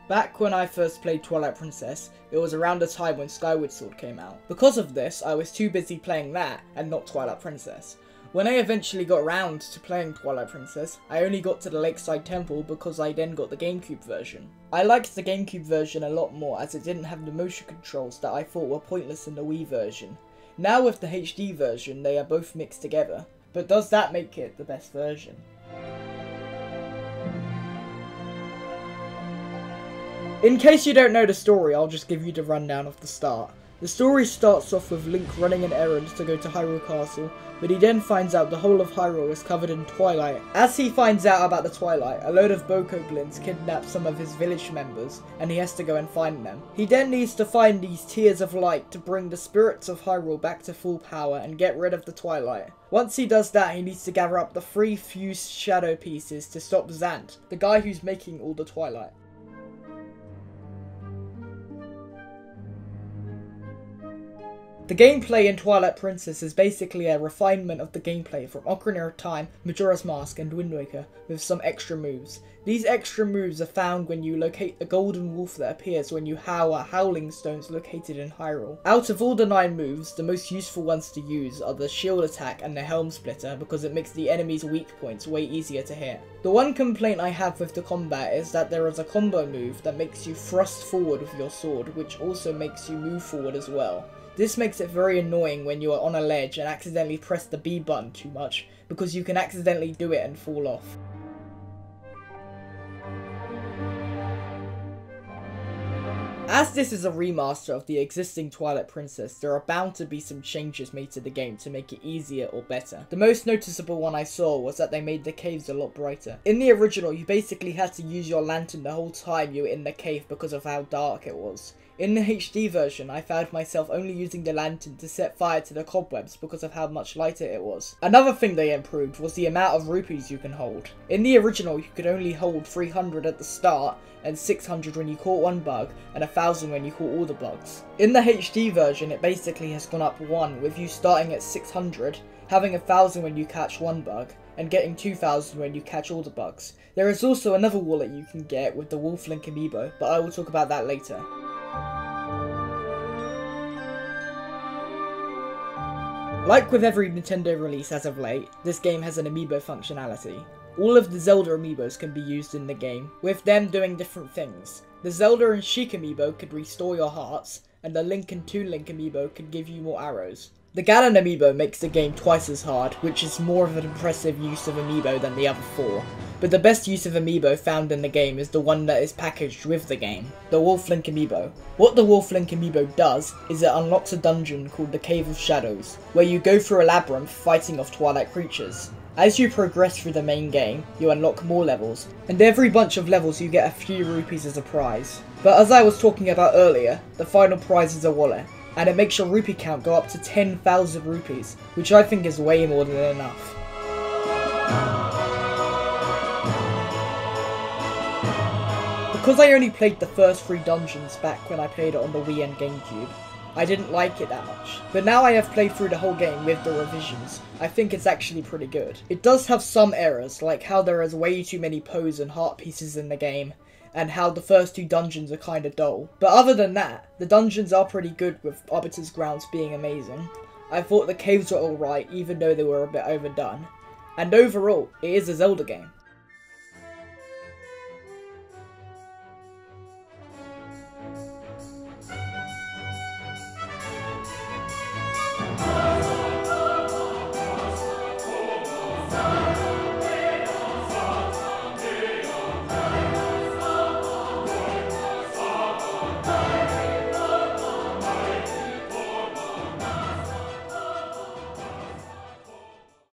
Back when I first played Twilight Princess, it was around the time when Skyward Sword came out. Because of this, I was too busy playing that and not Twilight Princess. When I eventually got around to playing Twilight Princess, I only got to the Lakeside Temple because I then got the GameCube version. I liked the GameCube version a lot more as it didn't have the motion controls that I thought were pointless in the Wii version. Now with the HD version, they are both mixed together, but does that make it the best version? In case you don't know the story, I'll just give you the rundown of the start. The story starts off with Link running an errand to go to Hyrule Castle, but he then finds out the whole of Hyrule is covered in Twilight. As he finds out about the Twilight, a load of Bokoblins kidnap some of his village members, and he has to go and find them. He then needs to find these Tears of Light to bring the spirits of Hyrule back to full power and get rid of the Twilight. Once he does that, he needs to gather up the 3 fused shadow pieces to stop Zant, the guy who's making all the Twilight. The gameplay in Twilight Princess is basically a refinement of the gameplay from Ocarina of Time, Majora's Mask and Wind Waker, with some extra moves. These extra moves are found when you locate the golden wolf that appears when you howl at Howling Stones located in Hyrule. Out of all the 9 moves, the most useful ones to use are the shield attack and the helm splitter because it makes the enemy's weak points way easier to hit. The one complaint I have with the combat is that there is a combo move that makes you thrust forward with your sword, which also makes you move forward as well. This makes it very annoying when you are on a ledge and accidentally press the B button too much, because you can accidentally do it and fall off. As this is a remaster of the existing Twilight Princess, there are bound to be some changes made to the game to make it easier or better. The most noticeable one I saw was that they made the caves a lot brighter. In the original, you basically had to use your lantern the whole time you were in the cave because of how dark it was. In the HD version, I found myself only using the lantern to set fire to the cobwebs because of how much lighter it was. Another thing they improved was the amount of rupees you can hold. In the original, you could only hold 300 at the start, and 600 when you caught one bug, and 1000 when you caught all the bugs. In the HD version, it basically has gone up 1, with you starting at 600, having 1000 when you catch one bug, and getting 2000 when you catch all the bugs. There is also another wallet you can get with the Wolf Link Amiibo, but I will talk about that later. Like with every Nintendo release as of late, this game has an Amiibo functionality. All of the Zelda Amiibos can be used in the game, with them doing different things. The Zelda and Sheik Amiibo could restore your hearts, and the Link and Toon Link Amiibo could give you more arrows. The Ganon Amiibo makes the game twice as hard, which is more of an impressive use of Amiibo than the other 4. But the best use of Amiibo found in the game is the one that is packaged with the game, the Wolf Link Amiibo. What the Wolf Link Amiibo does is it unlocks a dungeon called the Cave of Shadows, where you go through a labyrinth fighting off Twilight creatures. As you progress through the main game, you unlock more levels, and every bunch of levels you get a few rupees as a prize. But as I was talking about earlier, the final prize is a wallet, and it makes your rupee count go up to 10,000 rupees, which I think is way more than enough. Because I only played the first 3 dungeons back when I played it on the Wii and GameCube, I didn't like it that much. But now I have played through the whole game with the revisions, I think it's actually pretty good. It does have some errors, like how there is way too many pose and heart pieces in the game, and how the first 2 dungeons are kinda dull. But other than that, the dungeons are pretty good, with Arbiter's Grounds being amazing. I thought the caves were alright, even though they were a bit overdone. And overall, it is a Zelda game.